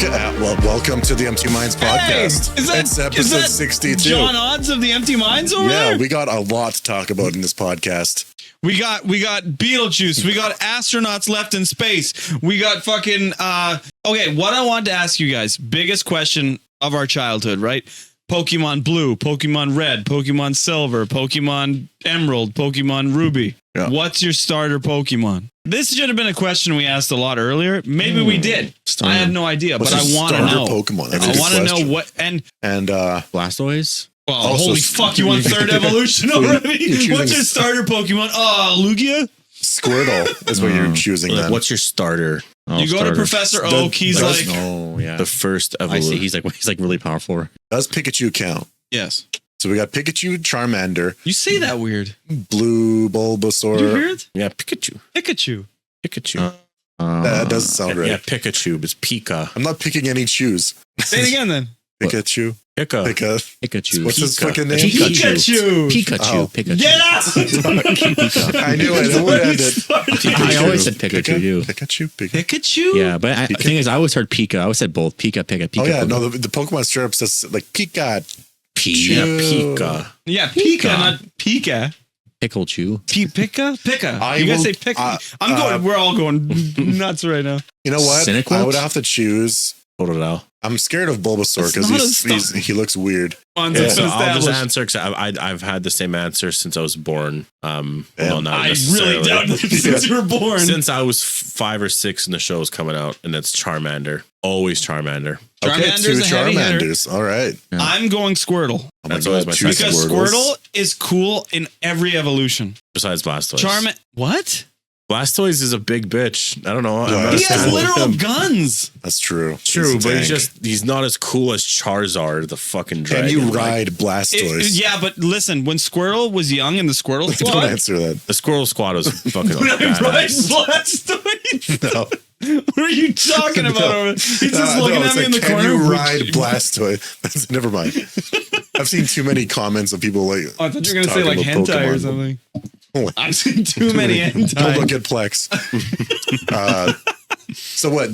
Welcome to the Empty Minds podcast. It's episode 62. John Odds of the Empty Minds over there? Yeah, we got a lot to talk about in this podcast. We got Beetlejuice. We got astronauts left in space. We got fucking okay, what I wanted to ask you guys, biggest question of our childhood, right? Pokemon Blue, Pokemon Red, Pokemon Silver, Pokemon Emerald, Pokemon Ruby. Yeah. What's your starter Pokemon? This should have been a question we asked a lot earlier. Maybe we did. I have no idea, but I want to know. Pokemon? I want to know what and Blastoise. Well, holy fuck! You want third evolution already? What's your starter Pokemon? Lugia. Squirtle is what you're choosing. Then what's your starter? You go to Professor Oak. He's like, oh yeah, the first evolution. He's like really powerful. Does Pikachu count? Yes. So we got Pikachu, Charmander. You say that weird. Blue, Bulbasaur. You weird? Yeah, Pikachu. That doesn't sound right. Yeah, Pikachu. It's Pika. I'm not picking any chews. Say it again then. Pikachu. Pikachu. What's his fucking name? Pikachu. Pikachu. Yeah! I knew it. Who ended it? I always said Pikachu. Pikachu? Yeah, but the thing is, I always heard Pika. I always said both. Pika. Oh yeah, no, the Pokemon straight up says like Pika. Pika. Yeah, Pika, not Pika. Pikachu. Pika. You guys say Pika. I'm going. We're all going nuts right now. You know what? Cynical? I would have to choose. Totodile. I'm scared of Bulbasaur because he looks weird. So I'll just answer because I've had the same answer since I was born. Well, not I really doubt that since you were born. Since I was 5 or 6 and the show was coming out, and that's Charmander. Always Charmander. Okay, 2 Charmanders. All right. Yeah. I'm going Squirtle. That's always my second. Because Squirtle is cool in every evolution. Besides Blastoise. What? Blastoise is a big bitch. I don't know. He has literal guns. That's true. True, but he's not as cool as Charizard, the fucking dragon. Can you ride Blastoise? Yeah, but listen, when Squirtle was young in the Squirtle Squad. Don't answer that. The Squirtle Squad was fucking When I ride Blastoise? No. What are you talking about? Over? He's just looking at me in the corner. Can you ride Blastoise? Never mind. I've seen too many comments of people like. Oh, I thought you were going to say like hentai Pokemon or something. I've seen too many hentai. Don't look at Plex. So what?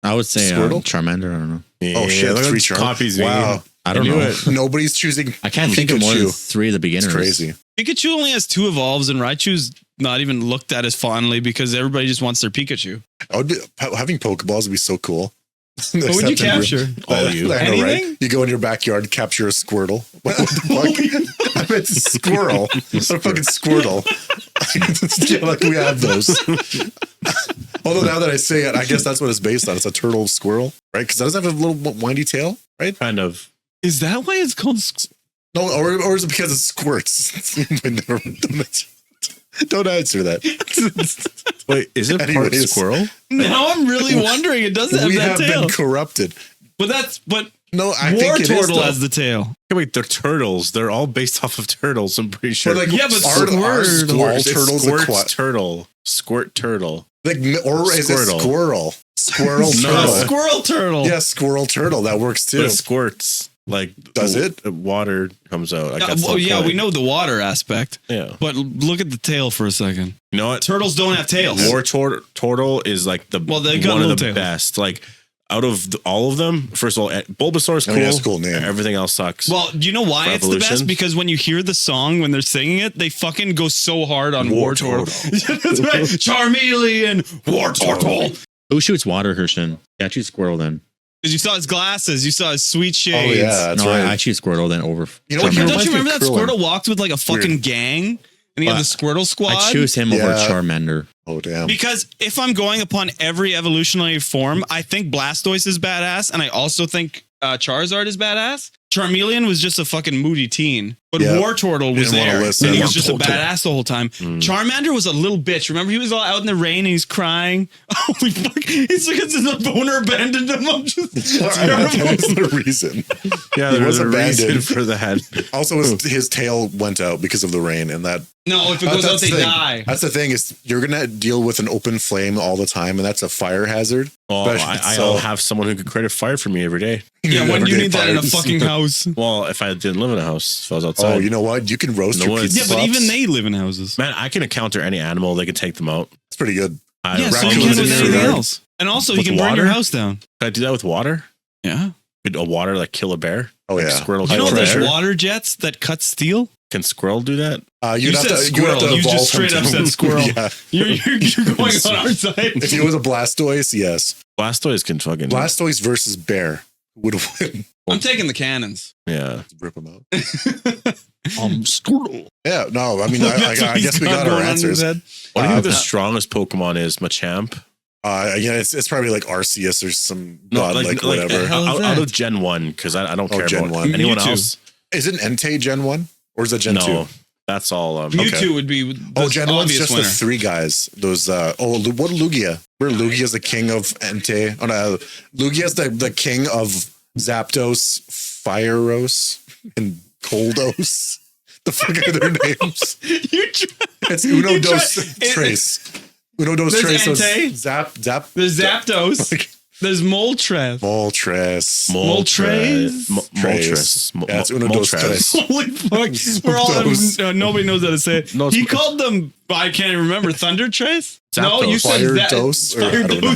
I would say Charmander. I don't know. Yeah, oh shit! 3 copies. Wow. I don't know. Nobody's choosing. I can't think of more than 3 of the beginners. It's crazy. Pikachu only has 2 evolves, and Raichu's not even looked at as fondly because everybody just wants their Pikachu. Having Pokeballs would be so cool. What would you capture? All of you. I know, right? You go in your backyard, capture a Squirtle. What the fuck? I meant Squirrel. What a fucking Squirtle. Yeah, like we have those. Although now that I say it, I guess that's what it's based on. It's a turtle squirrel, right? Because it doesn't have a little windy tail, right? Kind of. Is that why it's called? No, or is it because it squirts? Don't answer that. Wait, is it part squirrel? Now I'm really wondering. It doesn't have that tail. We have been corrupted. But no, I think it Turtle is, has the tail. Hey, wait, they're turtles. They're all based off of turtles. I'm pretty sure. But yeah, but our turtles turtle. Squirt turtle. Like, or is it squirrel? Squirrel turtle. No, squirrel turtle. Yeah, squirrel turtle. That works too. But it squirts. Like, does it? Water comes out. We know the water aspect. Yeah. But look at the tail for a second. You know what? Turtles don't have tails. War turtle is like one of the best. Like, out of all of them, first of all, Bulbasaur is cool. That's a cool name. Everything else sucks. Well, do you know why it's the best? Because when you hear the song, when they're singing it, they fucking go so hard on War Turtle. That's right. Charmeleon, War Turtle. Who shoots water, Christian? Yeah, I choose Squirrel then. Because you saw his glasses, you saw his sweet shades. Oh yeah, that's right. I choose Squirtle then over. You know what? Don't you remember that Squirtle walked with like a fucking gang, and he had the Squirtle Squad? I choose him over Charmander. Oh damn! Because if I'm going upon every evolutionary form, I think Blastoise is badass, and I also think Charizard is badass. Charmeleon was just a fucking moody teen, but War Turtle was there, and he was just a badass the whole time. Charmander was a little bitch. Remember, he was all out in the rain and he's crying. Holy fuck! It's because the boner abandoned him. I'm just terrible. That's the reason. Yeah, there was a reason for that. Also, his tail went out because of the rain, and that. No, if it goes out, they die. That's the thing is you're gonna deal with an open flame all the time, and that's a fire hazard. Oh, I'll have someone who could create a fire for me every day. Yeah, when do you need that in a fucking house? Well, if I didn't live in a house, if I was outside. Oh, you know what? You can roast your pizza. Yeah, but even they live in houses. Man, I can encounter any animal. They can take them out. It's pretty good. Yeah, so you can with anything else. And also, you can burn your house down. Can I do that with water? Yeah. Could a water like kill a bear? Oh, like yeah. Squirrel You know there's bear? water jets that cut steel? Can squirrel do that? You said squirrel. You just straight up said squirrel. Yeah. You're going on our side. If it was a Blastoise, yes. Blastoise can fucking... Blastoise versus bear would win. I'm taking the cannons. Yeah. Rip them out. Squirtle. Yeah, no, I mean, I guess we got our answers. What do you think the strongest Pokemon is? Machamp? Yeah, it's probably like Arceus or some god, like whatever. Out of Gen 1, because I don't care Gen about 1. anyone Mewtwo. else. Is it Entei Gen 1? Or is it Gen 2? No, that's all. Mewtwo would be the Gen 1's just winner. the three guys. Those, what Lugia? Where Lugia's the king of Entei. Oh, no, Lugia's the king of Zapdos, Fireos, and Coldos. The fuck are their names? It's Uno Dos Trace. Uno Dos Trace. Entei. Zap. There's Zapdos. There's Moltres. Moltres. Yeah, it's Uno Dos Tres. Holy fuck. We're all nobody knows how to say it. No, he called them, I can't even remember, Thunder Trace? Zapdos. No, you said Fire that. Dose, or I don't know.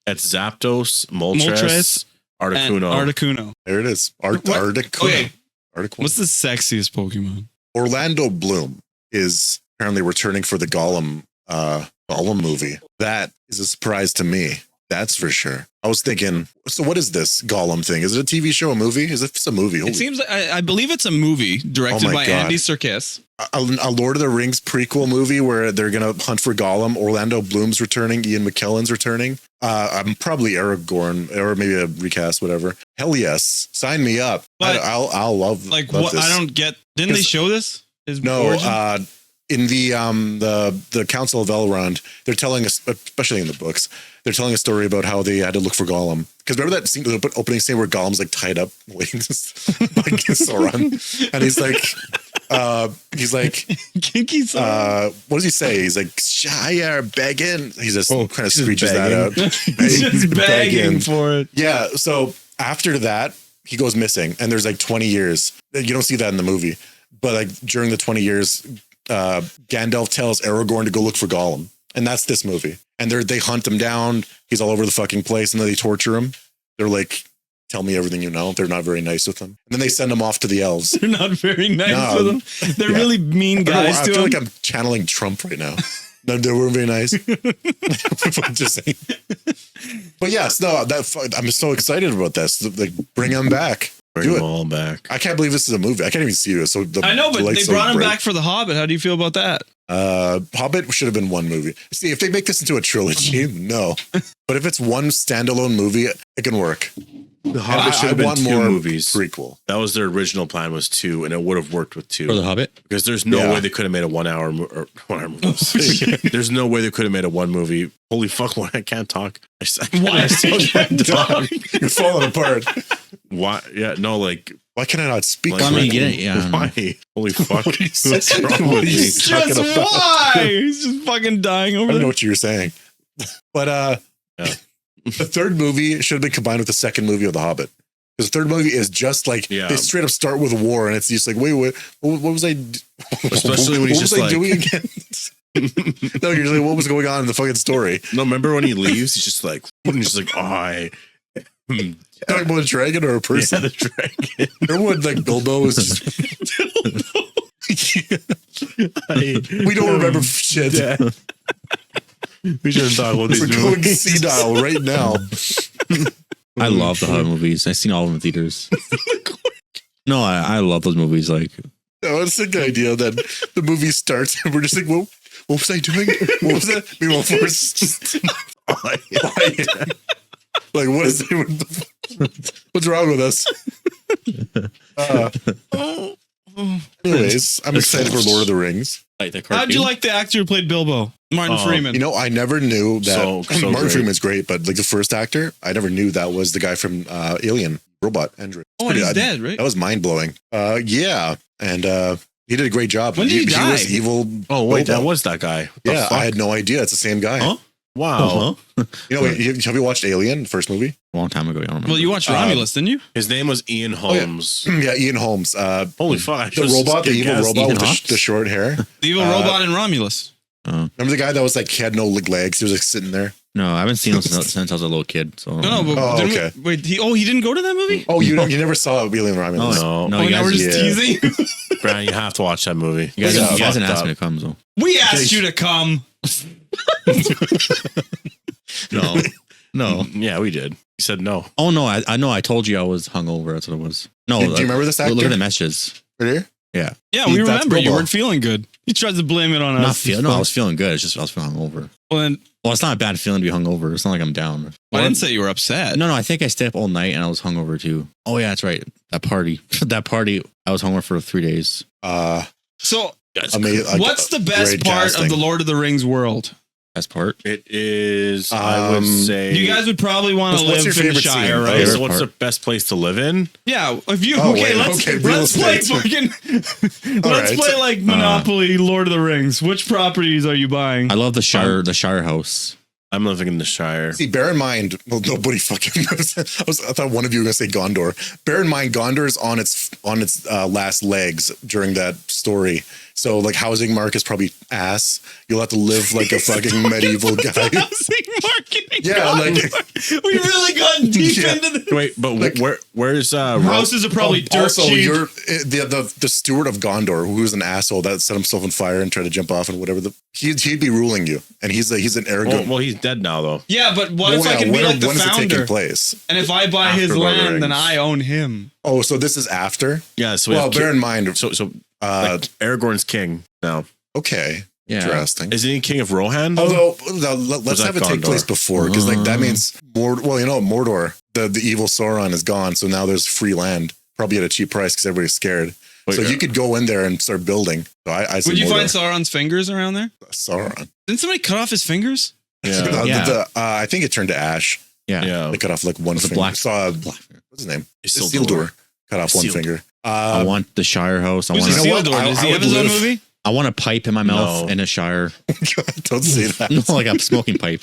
It's Zapdos, Moltres, Articuno. Articuno. There it is. Articuno. Okay. What's the sexiest Pokemon? Orlando Bloom is apparently returning for the Gollum movie. That is a surprise to me. That's for sure. I was thinking, so what is this Gollum thing? Is it a TV show, a movie? Is it a movie? It seems like, I believe it's a movie directed by Andy Serkis. A Lord of the Rings prequel movie where they're going to hunt for Gollum. Orlando Bloom's returning. Ian McKellen's returning. I'm probably Aragorn or maybe a recast, whatever. Hell yes. Sign me up. But I'll love like love what this. I don't get. Didn't they show this? No, in the Council of Elrond, they're telling us, especially in the books, they're telling a story about how they had to look for Gollum. Because remember that scene, the opening scene where Gollum's like tied up waiting by Sauron, and he's like, Kinky Sauron. what does he say? He's like, Shire begging. He just kind of screeches that out. He's just begging for it. Yeah. So after that, he goes missing, and there's like 20 years. You don't see that in the movie, but like during the 20 years, Gandalf tells Aragorn to go look for Gollum, and that's this movie. And they hunt him down. He's all over the fucking place, and then they torture him. They're like, "Tell me everything you know." They're not very nice with him, and then they send him off to the elves. They're not very nice with him. They're really mean guys to him. I feel like I'm channeling Trump right now. No, they weren't very nice. Just saying. But yes, no, I'm so excited about this. Like, bring him back. Bring them all back. I can't believe this is a movie. I can't even see it. So I know, but they brought him back for The Hobbit. How do you feel about that? Hobbit should have been one movie. See, if they make this into a trilogy, no. But if it's one standalone movie, it can work. The Hobbit should have been two movies. Prequel. That was their original plan, was 2, and it would have worked with 2. For The Hobbit? Because there's no way they could have made a 1 hour movie. There's no way they could have made a one movie. Holy fuck, I can't talk. Why can't talk? You're falling apart. Why? Yeah, no, like... Why can I not speak? Like, why? Holy fuck. What's wrong with me? Just why? He's just fucking dying over I don't there. know what you were saying. But the third movie should have been combined with the second movie of The Hobbit. Because the third movie is just like, they straight up start with a war, and it's just like, wait, what was I... Especially when he's just like... doing again? No, you're like, what was going on in the fucking story? No, remember when he leaves, he's just like, Talking about a dragon or a person? Yeah, the dragon. Remember when like Bilbo was just... We don't remember shit. Yeah. We shouldn't talk about these We're going senile right now. I love the Hobbit movies. I've seen all of them in theaters. No, I love those movies. Like, no, it's a good idea that the movie starts and we're just like, what was I doing? What was that? We won't force. Like, what is it? What's wrong with us? Anyways, I'm excited for Lord of the Rings. Like the cartoon. How'd you like the actor who played Bilbo? Martin Freeman. You know, I never knew that. So Martin great. Freeman's great, but like the first actor, I never knew that was the guy from Alien, Robot, Andrew. Oh, and he's dead, right? That was mind blowing. Yeah, and he did a great job. When did he die? He was evil. Oh wait, Bilbo. that was that guy. What the Yeah, fuck? I had no idea. It's the same guy. Huh? Wow. You know, have you watched Alien, the first movie? a long time ago. I don't remember. Well, you watched Romulus, didn't you? His name was Ian Holmes. Yeah, Ian Holmes. Holy fuck! The robot, the evil robot with the short hair. The evil robot in Romulus. Remember the guy that was like, he had no legs? He was like sitting there. No, I haven't seen him since I was a little kid. So No, but okay. wait, he didn't go to that movie? Oh, you never saw Wheeling Romulus? No. no, you now we're guys, just teasing? Brian, you have to watch that movie. you guys Fucked didn't ask up. me to come, so We asked you to come. no. Yeah, we did. You said no. Oh no, I know. I told you I was hungover. That's what it was. No, Do you remember this actor? Look at the messages. Right here? Yeah, Yeah, we That's remember you Bobo. weren't feeling good. He tries to blame it on not us. feel. No, I was feeling good. It's just I was feeling hungover. Well, then, Well, it's not a bad feeling to be hungover. It's not like I'm down. I didn't say you were upset. No, I think I stayed up all night and I was hungover too. Oh yeah, that's right. That party. I was hungover for 3 days. So, What's the best part of the Lord of the Rings world? Best part. It is, I would say. You guys would probably want to What's live your in the favorite scene? Shire, Okay, right? so what's the best place to live in? Yeah, if you Oh, okay, wait, let's real play estate. fucking All let's right. play like Monopoly, Lord of the Rings. Which properties are you buying? I love the Shire house. I'm living in the Shire. See, bear in mind, well, nobody fucking knows. I thought one of you were going to say Gondor. Bear in mind, Gondor is on its last legs during that story. So, like, housing market is probably ass. You'll have to live like a fucking medieval guy. Housing marketing. Yeah, like we really got deep Yeah. into the Wait, but where's houses are probably dirt also, cheap. you're the steward of Gondor, who's an asshole that set himself on fire and tried to jump off and whatever. He'd be ruling you, and he's an arrogant. Well, he's dead now, though. Yeah, but what if I can be like the when is it taking founder? place? And if I buy his After Lord of the land, then Rings. I own him. Oh, so this is after? Yeah, so we Well, have bear in mind. So like, Aragorn's king now. Okay, Yeah. interesting. Isn't he king of Rohan? though? Although, let's that have it take Gondor? place before, because like that means Mordor, the evil Sauron is gone, so now there's free land, probably at a cheap price because everybody's scared. Wait, So you could go in there and start building. So I say Would you find Mordor. Sauron's fingers around there? Sauron? Didn't somebody cut off his fingers? Yeah. Yeah. I think it turned to ash. Yeah. Yeah. They cut off like one The finger. black- Saw Black- what's his name? Isildur. Isildur. Cut off one Isildur. finger. I want the Shire house. I Who's want. the know what? Isildur? Does I he have would his own live- movie? I want a pipe in my mouth No. in a Shire. Don't say that. No, like a smoking pipe.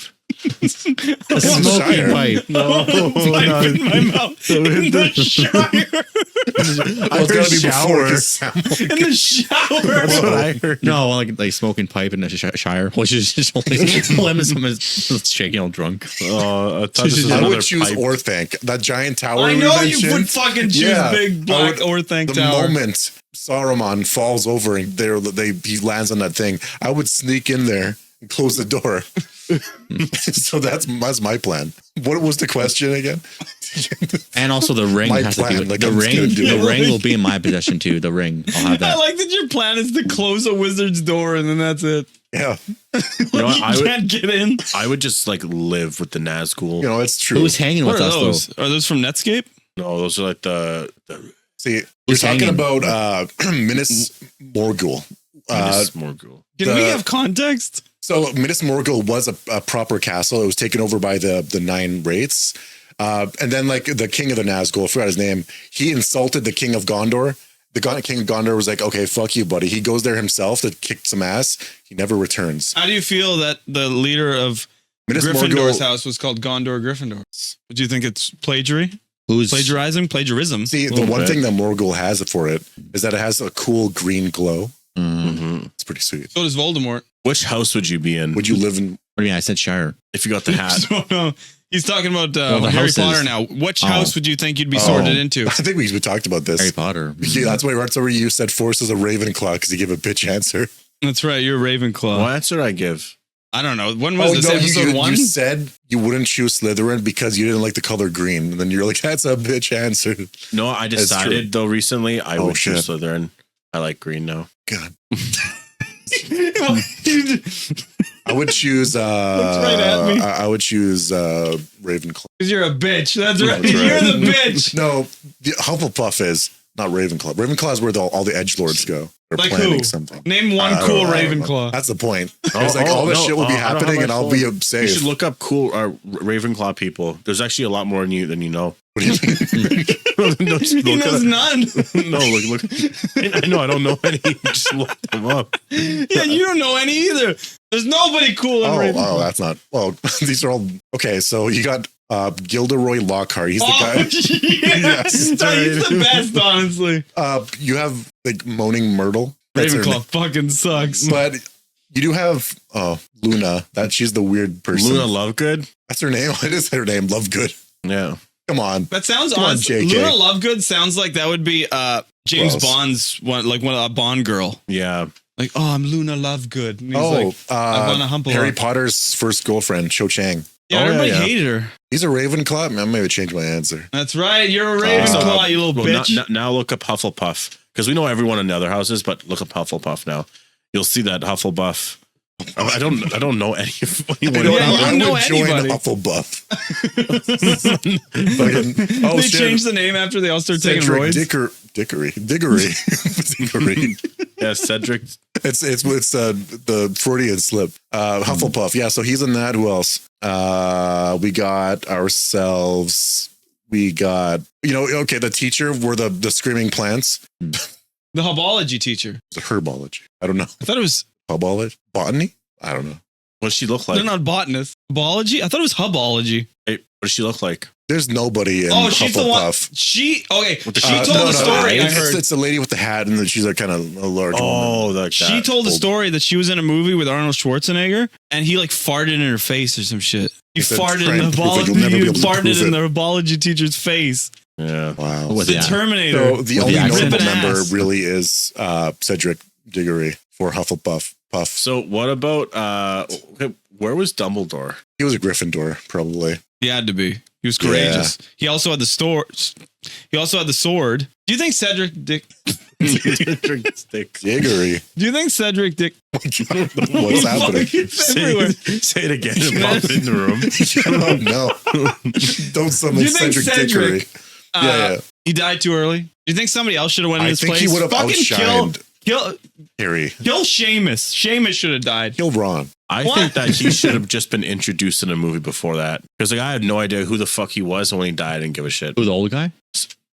A Shire. smoking pipe. No, Pipe in my mouth. In the Shire. Well, it's gotta be before. 'cause In the shower. That's what I heard. No, like smoking pipe in a Shire, which is just only him is shaking all drunk. I thought this was I another would choose pipe. Orthanc, that giant tower. I we know you mentioned. would fucking choose Yeah, big I black would- Orthanc The tower. moment Saruman falls over and he lands on that thing, I would sneak in there and close the door. So that's my plan. What was the question again? And also the ring My has plan, to be like, the I'm just gonna ring. do The it. ring will be in my possession too. The ring, I'll have I that. like that your plan is to close a wizard's door and then that's it. Yeah, You know what? You can't get in. I would just like live with the Nazgul. it's true. Who's hanging What with are us those? though? Are those from Netscape? No, those are like the See, you're Who's talking hanging? about Minas Morgul. Minas Morgul. Can we have context? So Minas Morgul was a proper castle. It was taken over by the 9 wraiths. And then like the king of the Nazgul, I forgot his name, he insulted the king of Gondor. The king of Gondor was like, okay, fuck you, buddy. He goes there himself to kick some ass. He never returns. How do you feel that the leader of Minas Gryffindor's Morgul, house was called Gondor Gryffindor? Do you think it's plagiarism? see, the one thing that Morgul has for it is that it has a cool green glow. Mm-hmm. It's pretty sweet. So does Voldemort. Which house would you be in Would you live in? What do you mean? I said Shire. if you got the hat? So, no, he's talking about the Harry houses. Potter now. Which Oh. house would you think you'd be sorted Oh. into? I think we talked about this. Harry Potter. Yeah, that's why you said Force is a Ravenclaw because you gave a bitch answer. That's right. You're Ravenclaw. What answer did I give? I don't know. When was this episode one? You said you wouldn't choose Slytherin because you didn't like the color green. And then you're like, that's a bitch answer. No, I That's decided though recently I Oh, would choose shit. Slytherin. I like green now. God. I would choose right at me. I would choose Ravenclaw. Because you're a bitch. That's right. That's right. You're the bitch. No, the Hufflepuff is not Ravenclaw. Ravenclaw is where all the edgelords go. They're Like planning who? something. Name one I don't cool know. I don't know. Ravenclaw. That's the point. Oh, It's like all this no, shit will be I don't have happening my and I'll phone. be You safe. should look up cool Ravenclaw people. There's actually a lot more than you know. What do you mean? No, just He look knows it none. up. No, look. I know I don't know any. Just look them up. Yeah, you don't know any either. There's nobody cool in Ravenclaw. Oh, that's not. Well, these are all okay. So you got Gilderoy Lockhart. He's the guy. Yes. He's the best, honestly. You have like Moaning Myrtle. That's her Ravenclaw name. fucking sucks. But You do have Luna. She's the weird person. Luna Lovegood. That's her name. What is her name? Lovegood. Yeah. Come on. That sounds Come on, honest. JK. Luna Lovegood sounds like that would be James Gross. Bond's one a Bond girl. Yeah. Like, oh, I'm Luna Lovegood. And he's like, I want to humble Harry her. Potter's first girlfriend, Cho Chang. Yeah, everybody hated her. He's a Ravenclaw. I'm maybe change my answer. That's right. You're a Ravenclaw, you little bitch. Now look up Hufflepuff, because we know everyone in the other houses, but look up Hufflepuff now. You'll see that Hufflepuff. I don't know anyone. I would join Hufflepuff. They changed the name after they all started taking roids. Diggory. Yeah, Cedric. It's the Freudian slip. Hufflepuff. Yeah, so he's in that. Who else? We got ourselves. We got the teacher were the screaming plants. The herbology teacher. The herbology. I don't know. I thought it was herbology. Botany. I don't know. What does she look like? They're not botanists. Herbology. I thought it was hubology. Hey, what does she look like? There's nobody in she's the one. Hufflepuff. She told the story. I heard it's a lady with the hat, and then she's a kind of a large woman. She told the story that she was in a movie with Arnold Schwarzenegger, and he like farted in her face or some shit. He farted in the herbology teacher's face. Yeah. Wow. The Terminator. So the only notable member really is Cedric Diggory for Hufflepuff. Puff. So what about where was Dumbledore? He was a Gryffindor, probably. He had to be. He was courageous. Yeah. He also had the sword. Do you think Cedric Diggory? Do you think Cedric Dick? What's happening? Say it again. Pop in the room. No. Don't summon Cedric Diggory. Yeah. He died too early. Do you think somebody else should have went in his place? I think he would have outshined Harry. Kill Seamus. Seamus should have died. Kill Ron. I think that he should have just been introduced in a movie before that. Because I had no idea who the fuck he was, and when he died, I didn't give a shit. Who, the old guy?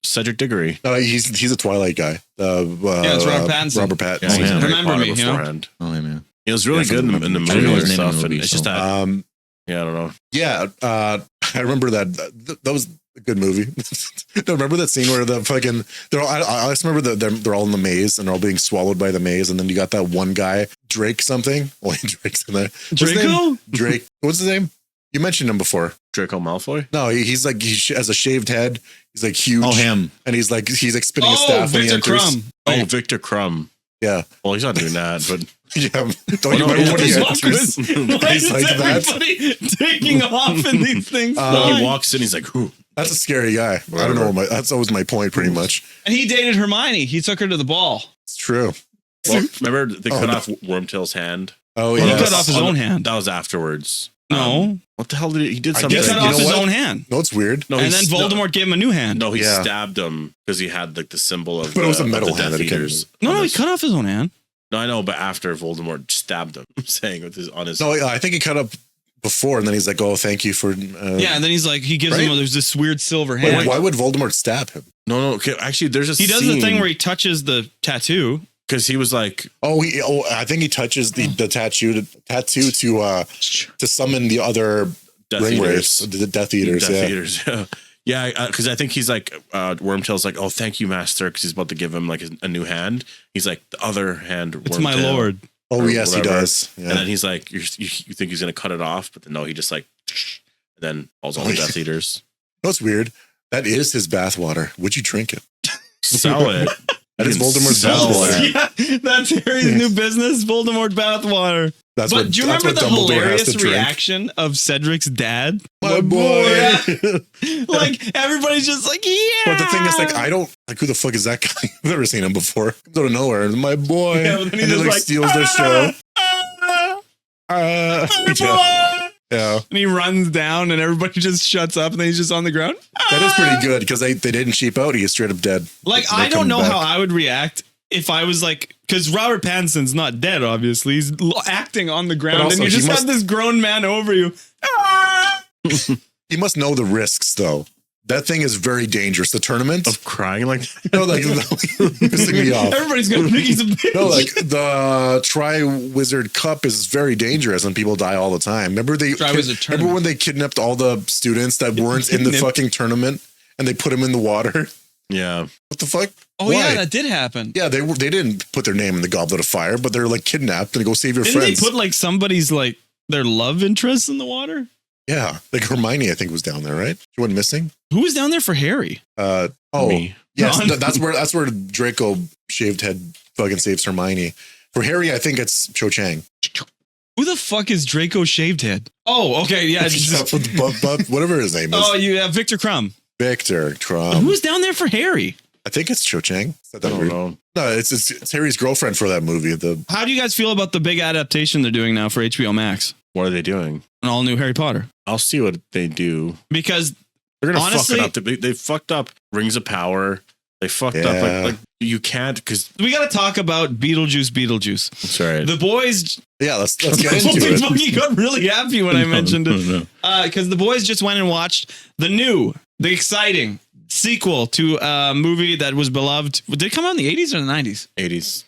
Cedric Diggory. He's a Twilight guy. It's Robert Pattinson. Robert Pattinson. Yeah, Remember me, beforehand. Oh, yeah, man. He was really good in the movie and stuff. And it's just that. I don't know. Yeah, I remember that. That was a good movie. No, remember that scene where the fucking I just remember that they're all in the maze and they're all being swallowed by the maze, and then you got that one guy, Drake something. Well, Drake's in there. Draco? Drake. What's his name? You mentioned him before. Draco Malfoy? No, he's like he has a shaved head. He's like huge. Oh, him. And he's like spinning a staff. Victor Crumb. Oh, Victor Crumb. Yeah. Well, he's not doing that, but yeah. Don't you remember what he enters? Why is everybody taking off in these things? He walks in, he's like, "Who?" That's a scary guy. I don't know. That's always my point, pretty much. And he dated Hermione. He took her to the ball. It's true. Well, remember they cut off Wormtail's hand? Oh, yeah. He cut off his own hand. That was afterwards. No. What the hell did he did something? He cut off his own hand. No, it's weird. No, and then Voldemort gave him a new hand. No, he stabbed him because he had like the symbol of. But it was a metal hand. Death Eaters. No, he cut off his own hand. No, I know, but after Voldemort stabbed him, saying with his on his. No, I think he cut up before, and then he's like, "Oh, thank you for." Yeah, and then he's like, he gives him there's this weird silver hand. Wait, why would Voldemort stab him? No. Okay, actually, there's a. He does the thing where he touches the tattoo. Because he was like, I think he touches the tattoo to summon the other ringwraiths, the Death Eaters. Yeah, because I think he's like, Wormtail's like, "Oh, thank you, Master," because he's about to give him like a new hand. He's like, the other hand, it's my lord. Oh, yes, whatever. He does. Yeah. And then he's like, you think he's going to cut it off, but then no, he just like, and then falls on the Death Eaters. No, it's weird. That is his bathwater. Would you drink it? Sell it. That is Voldemort's bathwater. Yeah, that's Harry's new business, Voldemort bathwater. Do you remember the hilarious reaction of Cedric's dad? My boy. Yeah. Like, everybody's just like, yeah. But the thing is, like, I don't, like, who the fuck is that guy? I've never seen him before. Comes out of nowhere. My boy. Yeah, and he like steals their show. Yeah. And he runs down and everybody just shuts up and then he's just on the ground. That is pretty good because they didn't cheap out. He is straight up dead. Like, I don't know how I would react if I was like, because Robert Pattinson's not dead, obviously. He's acting on the ground also, and you just got this grown man over you. He must know the risks, though. That thing is very dangerous. The tournament of crying like that. No, like pissing me off. Everybody's gonna think he's a bitch. No, like the Tri-Wizard Cup is very dangerous and people die all the time. Remember when they kidnapped all the students that weren't in the fucking tournament and they put them in the water? Yeah. What the fuck? Oh Why? yeah, that did happen. Yeah, they didn't put their name in the Goblet of Fire, but they're like kidnapped and go save your Didn't friends. they put like somebody's like their love interest in the water? Yeah, like Hermione, I think was down there, right? She went missing. Who was down there for Harry? Me. Yes, No. that's where Draco shaved head fucking saves Hermione. For Harry, I think it's Cho Chang. Who the fuck is Draco Shaved Head? Oh, okay, yeah. Whatever his name is. Oh, you have Victor Crumb. Victor Crumb. Who was down there for Harry? I think it's Cho Chang. Is that I don't weird? know. No, it's Harry's girlfriend for that movie. How do you guys feel about the big adaptation they're doing now for HBO Max? What are they doing? An all new Harry Potter. I'll see what they do. Because They're gonna Honestly- fuck it up. They fucked up Rings of Power. They fucked Yeah. up like you can't because we got to talk about Beetlejuice. sorry. The boys. yeah, let's get into it. He got really happy when I mentioned it. No. Because the boys just went and watched the exciting sequel to a movie that was beloved. Did it come out in the 80s or the 90s? 80s,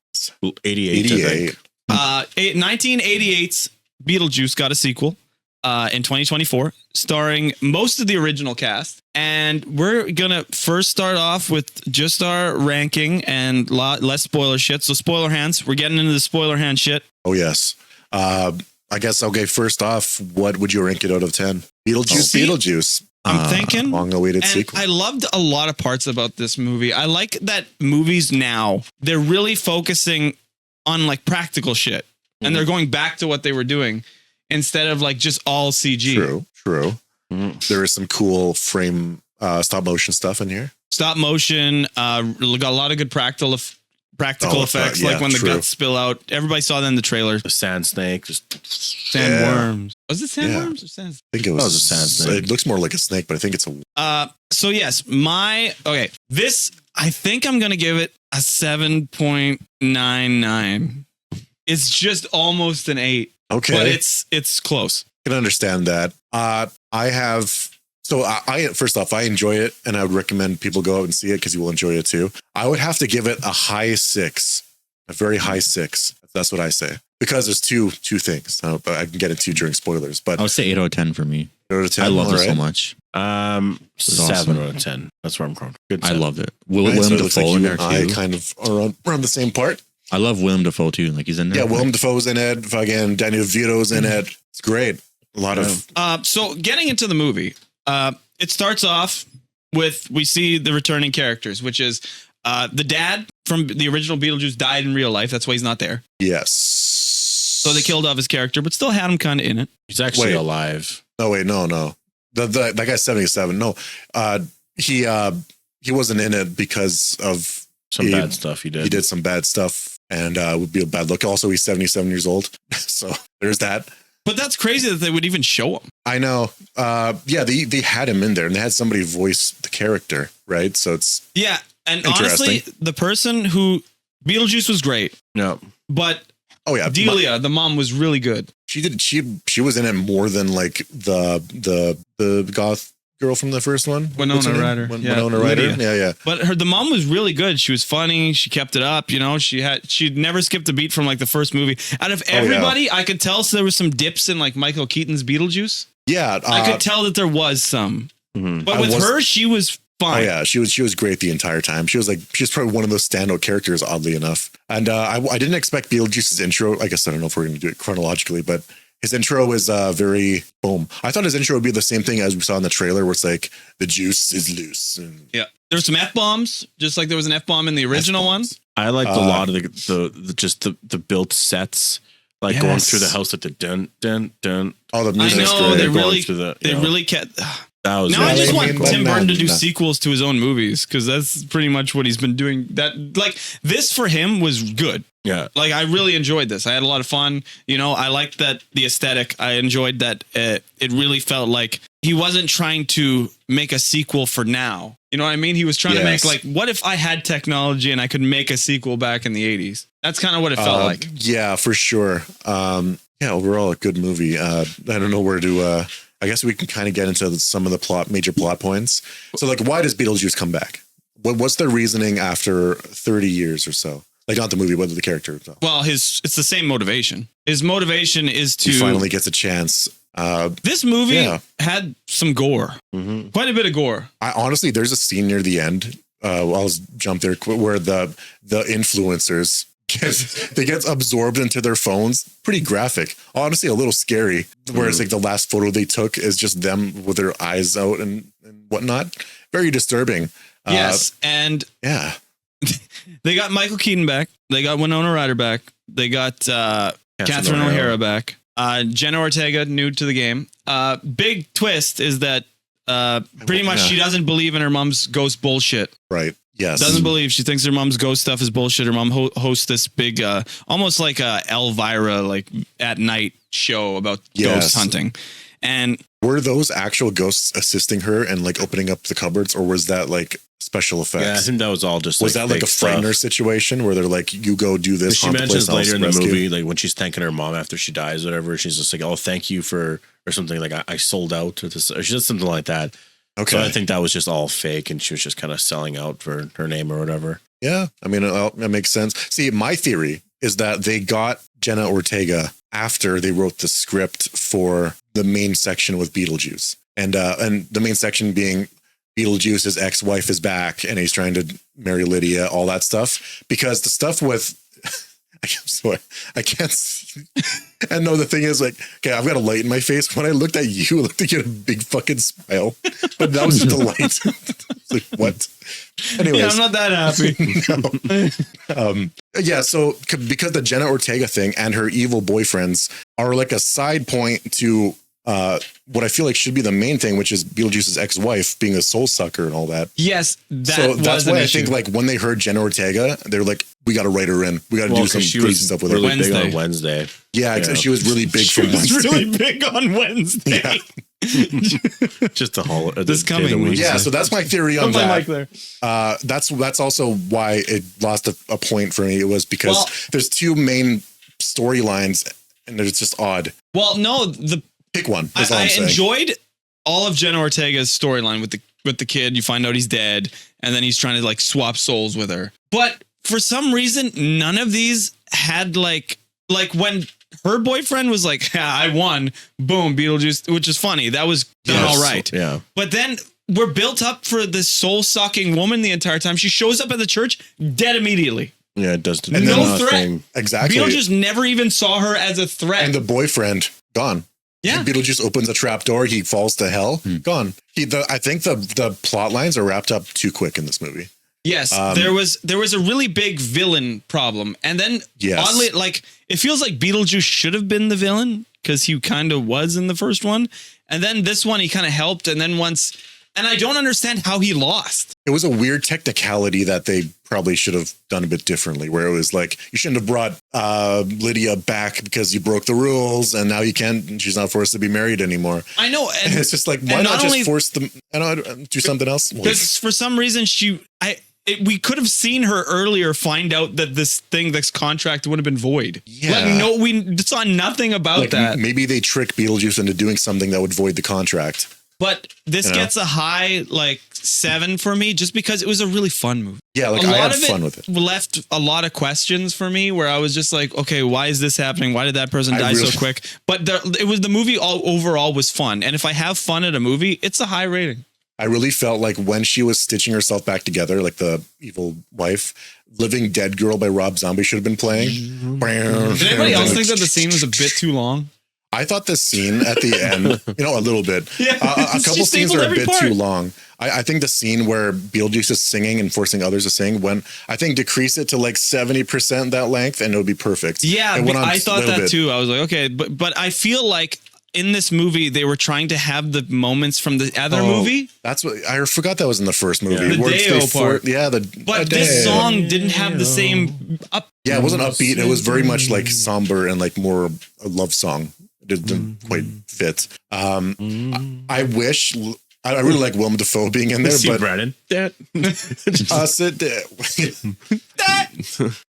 88. I think. 1988's Beetlejuice got a sequel in 2024, starring most of the original cast. And we're going to first start off with just our ranking and less spoiler shit. So spoiler hands, we're getting into the spoiler hand shit. Oh, yes. I guess, okay, first off, what would you rank it out of 10? Beetlejuice. I'm thinking. Long-awaited And sequel. I loved a lot of parts about this movie. I like that movies now, they're really focusing on like practical shit. And they're going back to what they were doing instead of like just all CG. True. Mhm. There is some cool frame stop motion stuff in here. Stop motion, got a lot of good practical effects, yeah, like when the true. guts spill out. Everybody saw that in the trailer. The sand snake. Just Sandworms. Was it sandworms or sand? I think it That was was a sand snake. It looks more like a snake, but I think it's a. So yes, this, I think I'm going to give it a 7.99. It's just almost an 8, Okay. but it's close. I can understand that. I first off, I enjoy it, and I would recommend people go out and see it because you will enjoy it too. I would have to give it a high 6, a very high 6. That's what I say, because there's two things. But I can get into during spoilers. But I would say 8 out of 10 for me. 8 out of 10, I love all it so right. much. 7 awesome. out of 10. That's where I'm going. Good. I 7. loved it. Right, Willem so it looks like Dafoe in you there and I too. kind of are around the same part. I love Willem Dafoe too. Like he's in there. Yeah, Willem Dafoe's in it. Fucking Daniel DeVito's in it. It's great. A lot of So getting into the movie, it starts off with, we see the returning characters, which is the dad from the original Beetlejuice died in real life. That's why he's not there. yes. So they killed off his character, but still had him kind of in it. He's actually Wait. alive. No, wait, no. That guy's 77. No, he wasn't in it because of Some bad stuff he did. He did some bad stuff, and would be a bad look. Also, he's 77 years old, so there's that. But that's crazy that they would even show him. I know. Yeah, they had him in there, and they had somebody voice the character, right? So it's Yeah. And Interesting. honestly, the person who Beetlejuice was great, No. but oh yeah, Delia, the mom, was really good. she was in it more than like the goth girl from the first one. Winona What's her name? Ryder. Yeah, Winona Ryder. Lydia. Yeah. But the mom was really good. She was funny. She kept it up. You know, she'd never skipped a beat from like the first movie. Out of everybody, I could tell there was some dips in like Michael Keaton's Beetlejuice. Yeah. I could tell that there was some. Mhm. But with her, she was Oh fine. yeah, she was great the entire time. She was probably one of those standout characters, oddly enough. And I didn't expect Beetlejuice's intro. I guess I don't know if we're going to do it chronologically, but his intro is very boom. I thought his intro would be the same thing as we saw in the trailer, where it's like the juice is loose. And Yeah. There's some F-bombs, just like there was an F-bomb in the original one. I liked a lot of the built sets, like going Yes. through the house at the dun dun dun. all the I music's know, great. they Going really, through the, they you know, really kept... that was Now I really just Yeah, want like, Tim Burton to do nah. sequels to his own movies, because that's pretty much what he's been doing. That, like, this for him was good. yeah. Like, I really enjoyed this. I had a lot of fun. You know, I liked that the aesthetic. I enjoyed that it really felt like he wasn't trying to make a sequel for now. You know what I mean? He was trying to make, Yes. like, what if I had technology and I could make a sequel back in the 80s? That's kind of what it felt like. Yeah, for sure. Yeah, overall a good movie. I don't know where to. I guess we can kind of get into some of the major plot points. So, like, why does Beetlejuice come back? What's their reasoning after 30 years or so? Like, not the movie, but the character. So. Well, it's the same motivation. His motivation is to... He finally gets a chance. This movie Yeah. had some gore. Mm-hmm. Quite a bit of gore. Honestly, there's a scene near the end I'll jump there, where the influencers they get absorbed into their phones. Pretty graphic, honestly, a little scary. Whereas like the last photo they took is just them with their eyes out and whatnot. Very disturbing. Yes, and Yeah. they got Michael Keaton back. They got Winona Ryder back. They got Catherine O'Hara back. Jenna Ortega, new to the game. Big twist is that pretty much she doesn't believe in her mom's ghost bullshit. Right. Yes. Doesn't believe. She thinks her mom's ghost stuff is bullshit. Her mom hosts this big, almost like a Elvira, like at night show about ghost hunting. And were those actual ghosts assisting her and like opening up the cupboards, or was that like special effects? Yeah, I think that was all just. Was that like a frightener situation where they're like, you go do this? She mentions later in the movie, like when she's thanking her mom after she dies, or whatever. She's just like, "Oh, thank you for," or something like, "I sold out," or this, or she said something like that. Okay, so I think that was just all fake, and she was just kind of selling out for her name or whatever. Yeah, I mean, that makes sense. See, my theory is that they got Jenna Ortega after they wrote the script for the main section with Beetlejuice, and the main section being Beetlejuice's ex-wife is back, and he's trying to marry Lydia, all that stuff. Because the stuff with I can't see. And no, the thing is, like, okay, I've got a light in my face. When I looked at you, it looked like you had a big fucking smile, but that was just a light. Like, what? Anyways, yeah, I'm not that happy. Yeah, so because the Jenna Ortega thing and her evil boyfriends are like a side point to what I feel like should be the main thing, which is Beetlejuice's ex-wife being a soul sucker and all that. Yes, that's why I think like when they heard Jenna Ortega, they're like, we got to write her in. We got to do some crazy stuff with her. Really big on Wednesday. Yeah, she was really big for Wednesday. She was really big on Wednesday. Yeah. Just a whole this coming week. Yeah, so that's my theory on that. There. That's also why it lost a point for me. It was because there's two main storylines, and it's just odd. Well, no, pick one. I enjoyed all of Jenna Ortega's storyline with the kid. You find out he's dead, and then he's trying to like swap souls with her. But for some reason, none of these had like when her boyfriend was like, yeah, I won, boom, Beetlejuice, which is funny. That was done all right. Yeah. But then we're built up for this soul-sucking woman the entire time. She shows up at the church, dead immediately. Yeah, it does. And no threat. Exactly. Beetlejuice never even saw her as a threat. And the boyfriend, gone. Yeah. Beetlejuice opens a trap door. He falls to hell. Gone. I think the plot lines are wrapped up too quick in this movie. Yes, there was a really big villain problem, and then oddly, like it feels like Beetlejuice should have been the villain because he kind of was in the first one, and then this one he kind of helped, and then and I don't understand how he lost. It was a weird technicality that they probably should have done a bit differently, where it was like, you shouldn't have brought Lydia back because you broke the rules, and now you can't. And she's not forced to be married anymore. I know, and it's just like, why not just force them? Do something else? Because for some reason we could have seen her earlier find out that this contract would have been void. Yeah. Like, no, we saw nothing about that. Maybe they tricked Beetlejuice into doing something that would void the contract. But this gets a high 7 for me just because it was a really fun movie. Yeah, like I had fun with it. Left a lot of questions for me where I was just like, okay, why is this happening? Why did that person die so quick? But the movie overall was fun. And if I have fun at a movie, it's a high rating. I really felt like when she was stitching herself back together, like the evil wife, Living Dead Girl by Rob Zombie should have been playing. Did anybody else think that the scene was a bit too long? I thought the scene at the end, a little bit. Yeah, a couple scenes are a bit too long. I think the scene where Beetlejuice is singing and forcing others to sing, I think decrease it to 70% that length and it would be perfect. Yeah, I thought that too. I was like, okay, but I feel like in this movie, they were trying to have the moments from the other movie. That's what I forgot that was in the first movie. Yeah. The Deo part. But this song didn't have the same up. Yeah, it wasn't upbeat. It was very much somber and more a love song. It didn't quite fit. I wish. I really like Willem Dafoe being in there, but Brandon. Sit there.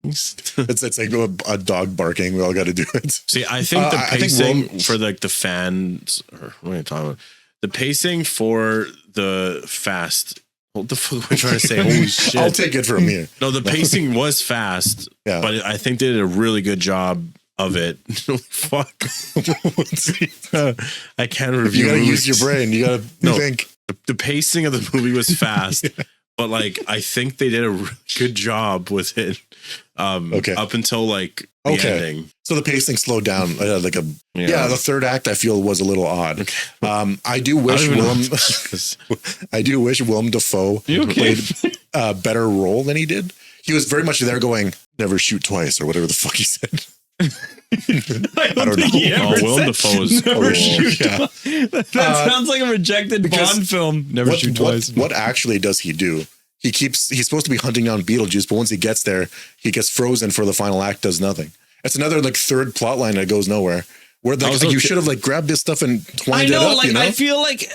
It's like a dog barking. We all got to do it. See, I think the pacing for the fans, or what are you talking about? The pacing for the fast. What the fuck am I trying to say? Holy shit! I'll take it from here. No, the pacing was fast, but I think they did a really good job of it. Fuck. I can't review. You gotta use your brain. You gotta think. The pacing of the movie was fast, but like I think they did a really good job with it. Up until like the ending. So the pacing slowed down. The third act I feel was a little odd. Okay. I do wish Willem Dafoe played a better role than he did. He was very much there going, never shoot twice or whatever the fuck he said. I don't know. Willem Dafoe is never shoot twice. That sounds like a rejected Bond film. Never shoot twice. What actually does he do? He's supposed to be hunting down Beetlejuice, but once he gets there, he gets frozen for the final act, does nothing. It's another like third plot line that goes nowhere. Where you should have like grabbed this stuff and twined it up. I feel like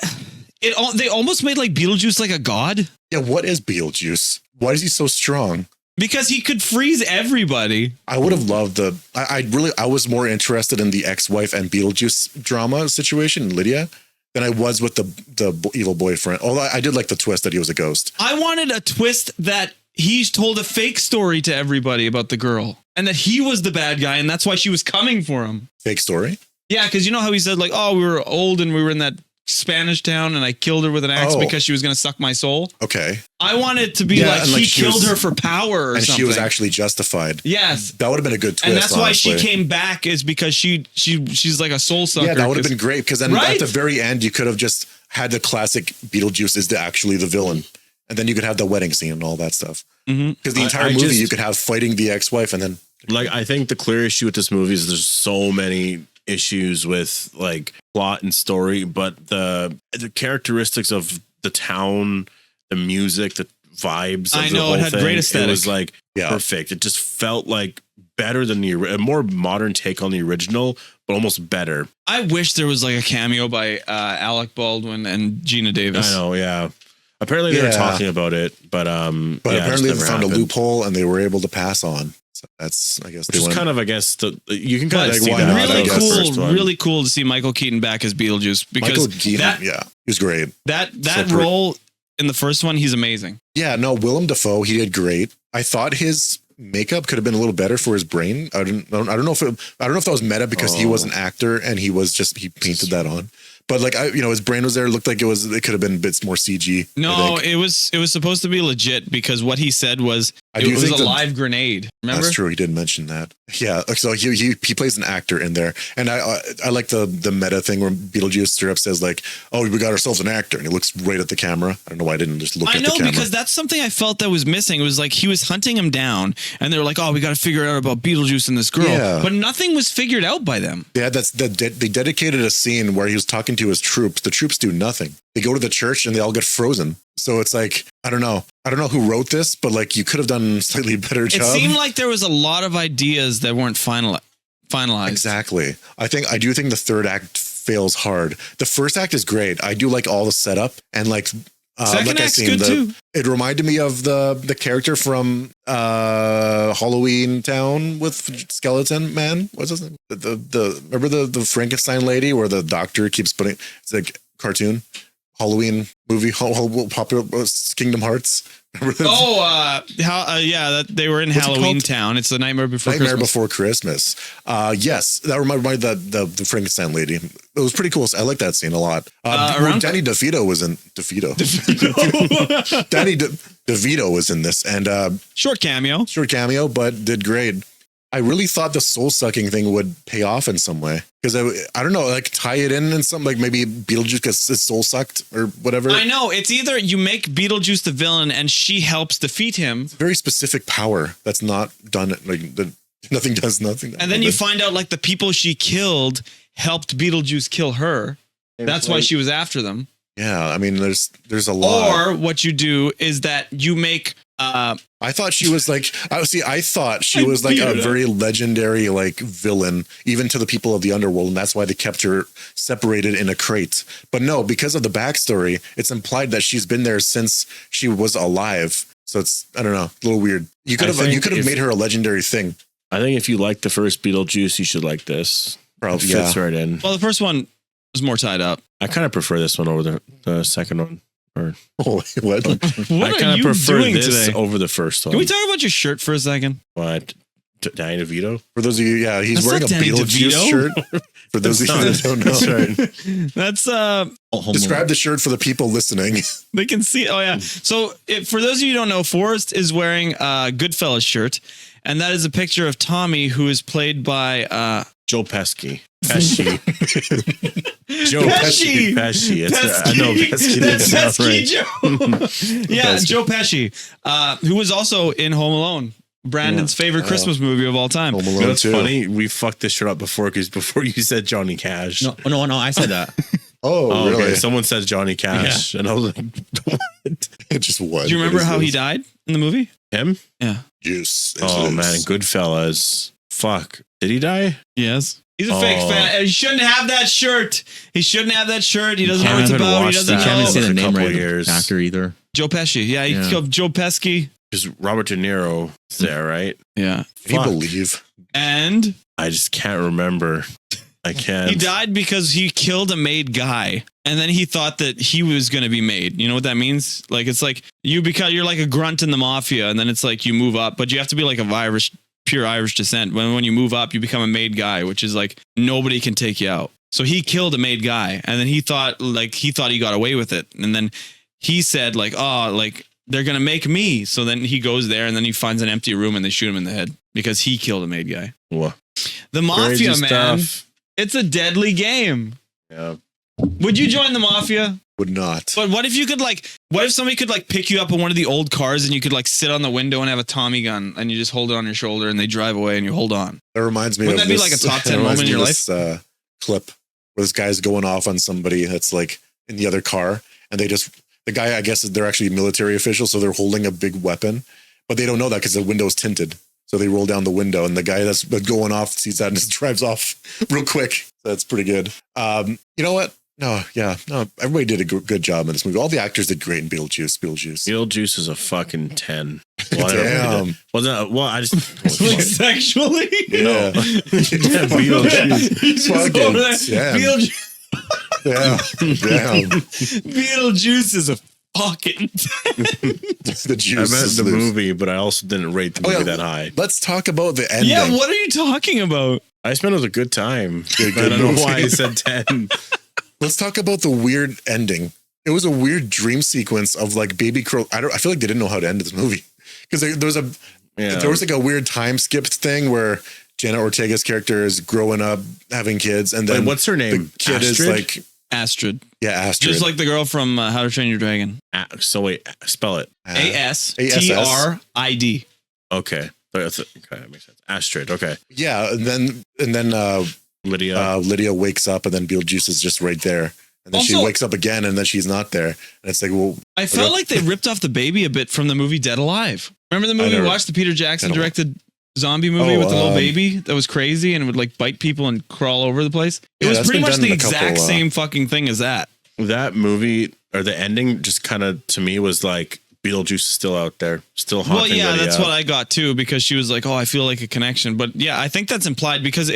they almost made like Beetlejuice like a god. Yeah, what is Beetlejuice? Why is he so strong? Because he could freeze everybody. I would have loved I was more interested in the ex-wife and Beetlejuice drama situation, Lydia, than I was with the evil boyfriend. Although I did like the twist that he was a ghost. I wanted a twist that he's told a fake story to everybody about the girl and that he was the bad guy and that's why she was coming for him. Fake story? Yeah, because you know how he said like, oh, we were old and we were in that Spanish town and I killed her with an axe because she was going to suck my soul. Okay. I wanted it to be like he killed her for power or something. And she was actually justified. Yes. That would have been a good twist. And that's why she came back is because she's like a soul sucker. Yeah, that would have been great because then at the very end you could have just had the classic Beetlejuice is actually the villain. And then you could have the wedding scene and all that stuff. Because the entire movie you could have fighting the ex-wife and then... Like, I think the clear issue with this movie is there's so many issues with like plot and story, but the characteristics of the town, the music, the vibes. I know, it had great aesthetic. It was like perfect. It just felt like better than a more modern take on the original, but almost better. I wish there was like a cameo by Alec Baldwin and Gina Davis. I know, yeah. Apparently they were talking about it, but apparently they found a loophole and they were able to pass on. So that's, I guess, you can kind of see that. Really cool to see Michael Keaton back as Beetlejuice because he was great. That role in the first one, he's amazing. Yeah, no, Willem Dafoe, he did great. I thought his makeup could have been a little better for his brain. I don't know if that was meta because he was an actor and he painted that on. But like his brain was there. It looked like it could have been bits more CG. No, it was supposed to be legit because what he said was it was a live grenade. Remember? That's true. He did mention that. Yeah. So he plays an actor in there, and I like the meta thing where Beetlejuice straight up says like, "Oh, we got ourselves an actor," and he looks right at the camera. I don't know why I didn't just look at the camera. Because that's something I felt that was missing. It was like he was hunting him down, and they were like, "Oh, we got to figure out about Beetlejuice and this girl," but nothing was figured out by them. Yeah, they dedicated a scene where he was talking to his troops. The troops do nothing. They go to the church and they all get frozen. So it's like, I don't know who wrote this, but like you could have done a slightly better job. It seemed like there was a lot of ideas that weren't finalized. Exactly. I do think the third act fails hard. The first act is great. I do like all the setup and like second act's good too. It reminded me of the character from Halloween Town with Skeleton Man. What's his name? Remember the Frankenstein lady where the doctor keeps putting it's like cartoon Halloween movie popular Kingdom Hearts. They were in Halloween Town. It's the Nightmare Before Christmas. Yes, that reminded the Frankenstein lady. It was pretty cool. I like that scene a lot. Danny DeVito was in Danny DeVito was in this and short cameo, but did great. I really thought the soul sucking thing would pay off in some way because I don't know, like tie it in some like maybe Beetlejuice gets his soul sucked or whatever. I know it's either you make Beetlejuice the villain and she helps defeat him. It's a very specific power that's not done like nothing does nothing. And then you find out like the people she killed helped Beetlejuice kill her. That's why she was after them. Yeah, I mean there's a lot. Or what you do is that you make I thought she was like I thought she was like a very legendary like villain even to the people of the underworld, and that's why they kept her separated in a crate. But no, because of the backstory, it's implied that she's been there since she was alive. So it's I don't know, a little weird. You could have made her a legendary thing. I think if you like the first Beetlejuice, you should like this. Probably fits right in. Well, the first one was more tied up. I kind of prefer this one over the second one. Or what? What I kind of prefer this over the first one. Can we talk about your shirt for a second? What? Danny DeVito. For those of you, yeah, he's That's wearing a not Danny Beetlejuice DeVito. shirt. For those of you that don't know, That's describe the shirt for the people listening. they can see. Oh yeah. So for those of you who don't know, Forrest is wearing a Goodfellas shirt, and that is a picture of Tommy, who is played by Joe Pesci. Pesci. Joe Pesci. Pesci. I know Pesci. That's That's not Pesci right. Joe. Yeah, Joe Pesci, who was also in Home Alone, Brandon's favorite Christmas movie of all time. Home Alone That's 2. funny. We fucked this shit up before because before you said Johnny Cash. No, I said that. Oh, really? Okay. Someone says Johnny Cash, and I was like, what? It just was. Do you remember how he died in the movie? Him? Yeah. Juice. Oh man, Goodfellas. Fuck. Did he die? Yes. He's a fake fan. He shouldn't have that shirt. He shouldn't have that shirt. He doesn't know what it's about. He doesn't that. know. Can't even say the A name couple right. years. The actor either. Joe Pesci. Yeah, he killed Joe Pesci. Because Robert De Niro is there, right? Yeah. Can you Fuck. believe? And I just can't remember. I can't. he died because he killed a made guy. And then he thought that he was going to be made. You know what that means? Like, it's like you're like a grunt in the mafia, and then it's like you move up, but you have to be like of pure Irish descent. When you move up, you become a made guy, which is like nobody can take you out. So he killed a made guy, and then he thought he got away with it. And then he said like, oh, like they're going to make me. So then he goes there, and then he finds an empty room, and they shoot him in the head because he killed a made guy. What? The mafia, Crazy man. stuff. It's a deadly game. Yeah. Would you join the mafia? Would not. But what if you could what if somebody could pick you up in one of the old cars and you could sit on the window and have a Tommy gun and you just hold it on your shoulder and they drive away and you hold on? That reminds me Wouldn't of that be this, like a top 10 it reminds moment in me your of this, clip where this guy's going off on somebody that's like in the other car, and the guy, I guess they're actually military officials, so they're holding a big weapon, but they don't know that because the window's tinted. So they roll down the window, and the guy that's going off sees that and just drives off real quick. So that's pretty good. You know what? No, everybody did a good job in this movie. All the actors did great in Beetlejuice. Beetlejuice is a fucking 10. Damn. I just Sexually? Yeah. He's just Fucking over there. 10. Beetlejuice, Damn. Beetlejuice is a fucking The I juice. meant is the loose. movie, but I also didn't rate the movie that high. Let's talk about the ending. Yeah, what are you talking about? I spent it was a good time. Good I don't know movie. why I said 10. Let's talk about the weird ending. It was a weird dream sequence of baby crow. I feel like they didn't know how to end this movie because there was a weird time skipped thing where Jenna Ortega's character is growing up, having kids, and then Wait, what's her name? The kid Astrid? is Astrid. Astrid. Just like the girl from How to Train Your Dragon. So wait, spell it. Astrid. Okay. Okay, that makes sense. Astrid. Okay. Yeah, and then Lydia. Lydia wakes up, and then Beetlejuice is just right there. And then she Also- wakes up again, and then she's not there. And it's like, well, I felt like they ripped off the baby a bit from the movie Dead Alive. Remember the movie we watched, the Peter Jackson directed zombie movie with the little baby that was crazy and would bite people and crawl over the place? It was that's pretty been much done the in a couple, exact same fucking thing as that. That movie or the ending just kind of to me was like Beetlejuice is still out there, still haunting. Well, yeah, Lydia. that's what I got too, because she was like, "Oh, I feel like a connection." But yeah, I think that's implied because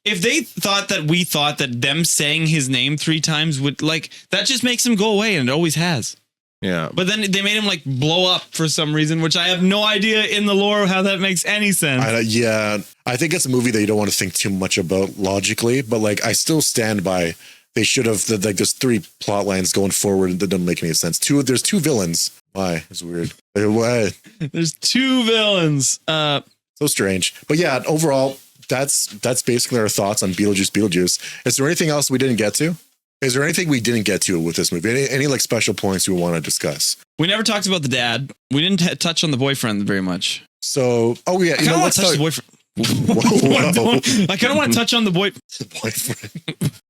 if they thought that we thought that them saying his name 3 times would that just makes him go away, and it always has. Yeah. But then they made him blow up for some reason, which I have no idea in the lore how that makes any sense. I think it's a movie that you don't want to think too much about logically, but I still stand by. They should have there's 3 plot lines going forward that don't make any sense. There's 2 villains. Why? It's weird. Why? There's 2 villains. So strange. But yeah, overall, that's basically our thoughts on Beetlejuice. Is there anything else we didn't get to? Is there anything we didn't get to with this movie? Any special points you want to discuss? We never talked about the dad. We didn't touch on the boyfriend very much. So, I kind of want to touch the boyfriend. I kind of want to touch on the boyfriend.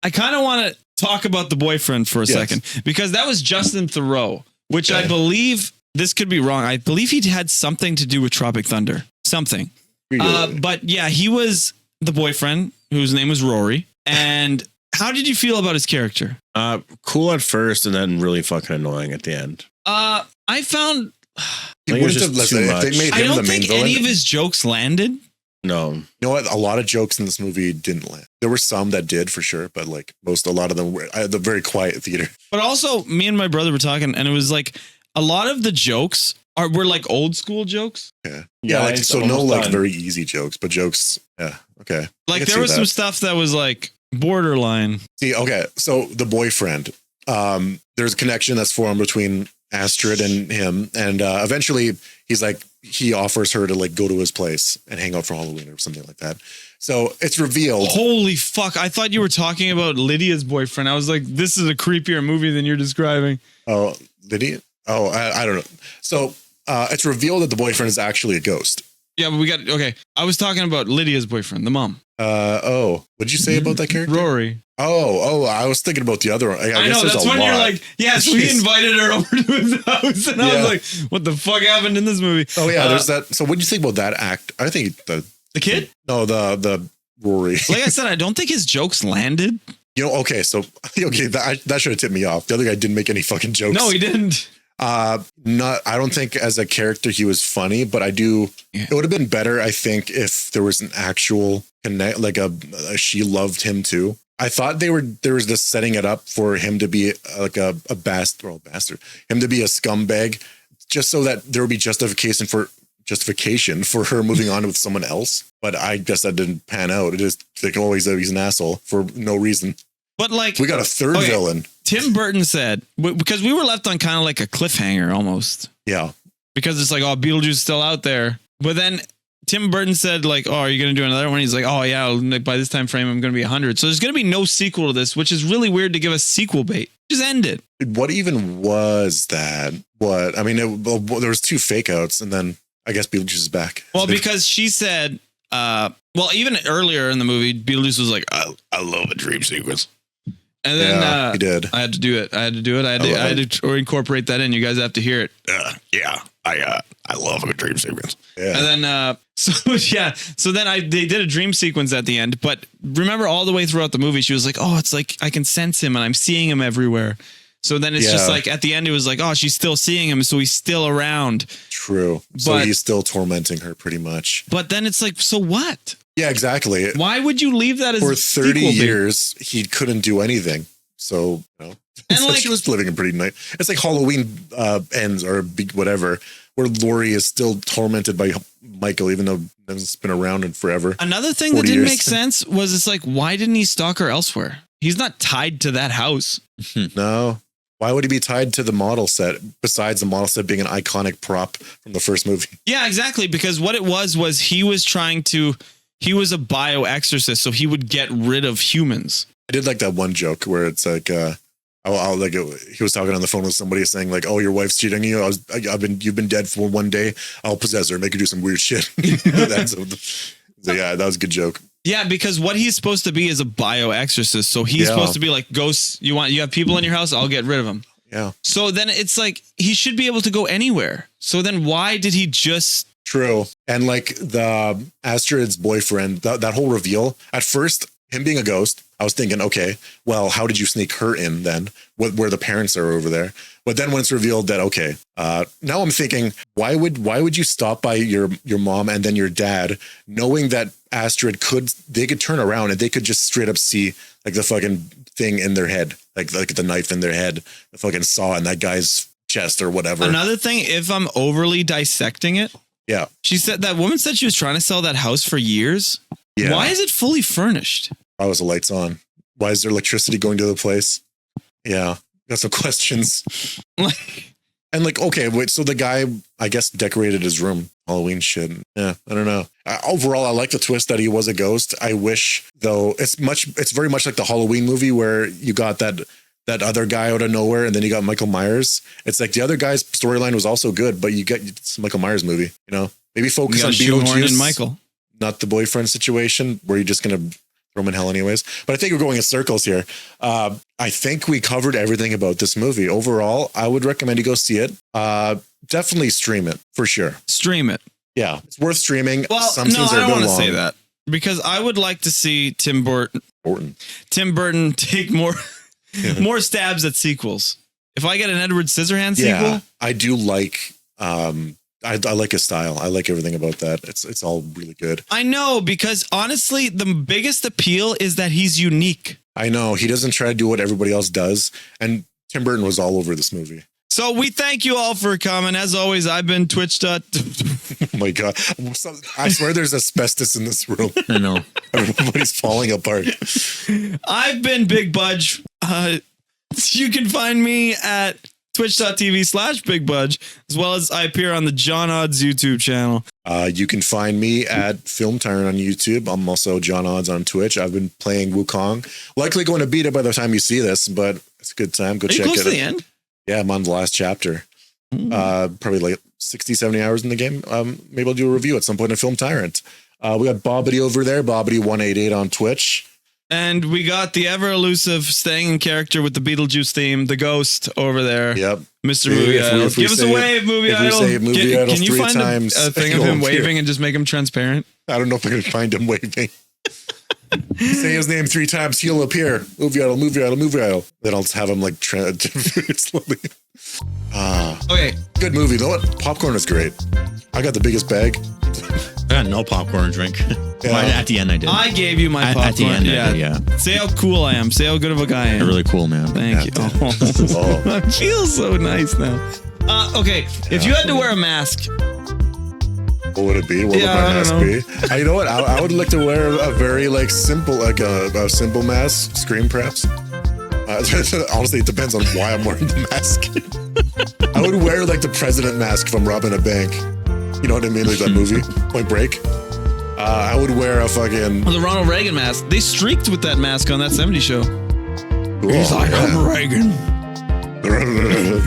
I kind of want to talk about the boyfriend for a second, because that was Justin Theroux, which I believe, this could be wrong, I believe he had something to do with Tropic Thunder. Something. But yeah, he was the boyfriend whose name was Rory. And how did you feel about his character? Cool at first and then really fucking annoying at the end. I found He wouldn't have just too much. They made I him don't the main think villain. any of his jokes landed. No. You know what? A lot of jokes in this movie didn't land. There were some that did for sure, but a lot of them were at the very quiet theater. But also, me and my brother were talking, and it was a lot of the jokes We're like old school jokes? Yeah. Yeah, Like, it's so no almost like done. very easy jokes, but jokes. Yeah. Okay. I Like can there see was that. some stuff that was like borderline. See, okay. So the boyfriend, there's a connection that's formed between Astrid and him. And eventually he offers her to like go to his place and hang out for Halloween or something like that. So it's revealed. Holy fuck. I thought you were talking about Lydia's boyfriend. I was like, this is a creepier movie than you're describing. Oh, did he? Oh, I don't know. So it's revealed that the boyfriend is actually a ghost. Yeah, but okay. I was talking about Lydia's boyfriend, the mom. What did you say about that character? Rory. Oh, I was thinking about the other one. I know, that's when you're like, yes, we Jeez. invited her over to his house. And I was like, what the fuck happened in this movie? Oh, yeah, there's that. So what do you think about that act? I think The kid? No, the Rory. Like I said, I don't think his jokes landed. You know, okay, so that should have tipped me off. The other guy didn't make any fucking jokes. No, he didn't. I don't think as a character he was funny, but it would have been better, I think, if there was an actual connect, like she loved him too. I thought there was this setting it up for him to be like a bastard, him to be a scumbag, just so that there would be justification for her moving on with someone else. But I guess that didn't pan out. It is like always he's an asshole for no reason. But like We got a third villain. Tim Burton said, because we were left on kind of like a cliffhanger almost. Yeah. Because it's like, oh, Beetlejuice is still out there. But then Tim Burton said like, oh, are you going to do another one? He's like, oh yeah, like, by this time frame, I'm going to be 100. So there's going to be no sequel to this, which is really weird to give us sequel bait. Just end it. What even was that? What? I mean, there was 2 fake outs and then I guess Beetlejuice is back. Well, because she said, even earlier in the movie, Beetlejuice was like, I love a dream sequence. And then he did. I had to do it. I had to incorporate that in. You guys have to hear it. I love a dream sequence. Yeah. And then so then they did a dream sequence at the end. But remember, all the way throughout the movie, she was like, "Oh, it's like I can sense him and I'm seeing him everywhere." So then it's just like at the end, it was like, "Oh, she's still seeing him, so he's still around." True. So he's still tormenting her pretty much. But then it's like, so what? Yeah, exactly. Why would you leave that as for 30 sequel bait? years? He couldn't do anything. So, And so like, she was living a pretty nice. It's like Halloween ends or whatever, where Laurie is still tormented by Michael, even though it's been around in forever. Another thing that 40 didn't years. make sense was it's like, why didn't he stalk her elsewhere? He's not tied to that house. No. Why would he be tied to the model set besides the model set being an iconic prop from the first movie? Yeah, exactly. Because what it was he was a bioexorcist, so he would get rid of humans. I did like that one joke where it's like, he was talking on the phone with somebody saying like, "Oh, your wife's cheating on you. You've been dead for one day. I'll possess her, make her do some weird shit." That was a good joke. Yeah, because what he's supposed to be is a bioexorcist. So he's supposed to be like ghosts. You have people in your house, I'll get rid of them. Yeah. So then it's like he should be able to go anywhere. So then why did he just? True. And like the Astrid's boyfriend, that whole reveal, at first, him being a ghost, I was thinking, okay, well, how did you sneak her in then? Where the parents are over there? But then when it's revealed that, okay, now I'm thinking, why would you stop by your mom and then your dad, knowing that Astrid could turn around and they could just straight up see like the fucking thing in their head, like the knife in their head, the fucking saw in that guy's chest or whatever. Another thing, if I'm overly dissecting it, yeah, that woman said she was trying to sell that house for years. Yeah. Why is it fully furnished? Why was the lights on? Why is there electricity going to the place? Yeah, got some questions. And like, okay, wait, so the guy, I guess, decorated his room, Halloween shit. Yeah, I don't know. Overall, I like the twist that he was a ghost. I wish, though, it's very much like the Halloween movie where you got that other guy out of nowhere and then you got Michael Myers. It's like the other guy's storyline was also good, but you get it's a Michael Myers movie, Maybe focus on Beetlejuice and Michael, not the boyfriend situation where you're just going to throw him in hell anyways. But I think we're going in circles here. I think we covered everything about this movie. Overall, I would recommend you go see it. Definitely stream it for sure. Stream it. Yeah, it's worth streaming. Well, Some scenes I don't want to long. say that because I would like to see Tim Burton take more stabs at sequels. If I get an Edward Scissorhands sequel, I do like. I like his style. I like everything about that. It's all really good. I know, because honestly, the biggest appeal is that he's unique. I know he doesn't try to do what everybody else does, and Tim Burton was all over this movie. So we thank you all for coming. As always, I've been Twitch. Oh my God. I swear there's asbestos in this room. I know. Everybody's falling apart. I've been Big Budge. You can find me at twitch.tv/Big Budge, as well as I appear on the John Odds YouTube channel. You can find me at Film Tyrant on YouTube. I'm also John Odds on Twitch. I've been playing Wukong. Likely going to beat it by the time you see this, but it's a good time. Go check it out. To the end? Yeah, I'm on the last chapter. Probably like 60, 70 hours in the game. Maybe I'll do a review at some point of Film Tyrant. We got Bobbity over there, Bobbity188 on Twitch. And we got the ever elusive staying in character with the Beetlejuice theme, the ghost over there. Yep. Mr. Movie Idol. Give us a wave, Movie Idol. Can you find a thing of him waving and just make him transparent? I don't know if I can find him waving. Say his name 3 times, he'll appear. Movie Idol, Movie Idol, Movie Idol. Then I'll just have him like slowly. Okay. Good movie. You know what? Popcorn is great. I got the biggest bag. I got no popcorn drink. Yeah. Well, at the end, I did. I gave you my popcorn. At the end, I did, yeah. Say how cool I am. Say how good of a guy I am. You're really cool, man. Thank you. Oh. I feel so nice now. Okay, if you had to wear a mask, What would it be? What would my mask be? You know what? I would like to wear a very like simple, like a simple mask. Scream, perhaps. Honestly, it depends on why I'm wearing the mask. I would wear like the president mask if I'm robbing a bank. You know what I mean? Like that movie, Point Break. I would wear a fucking... the Ronald Reagan mask. They streaked with that mask on that 70s show. He's like, I'm Reagan. Reagan.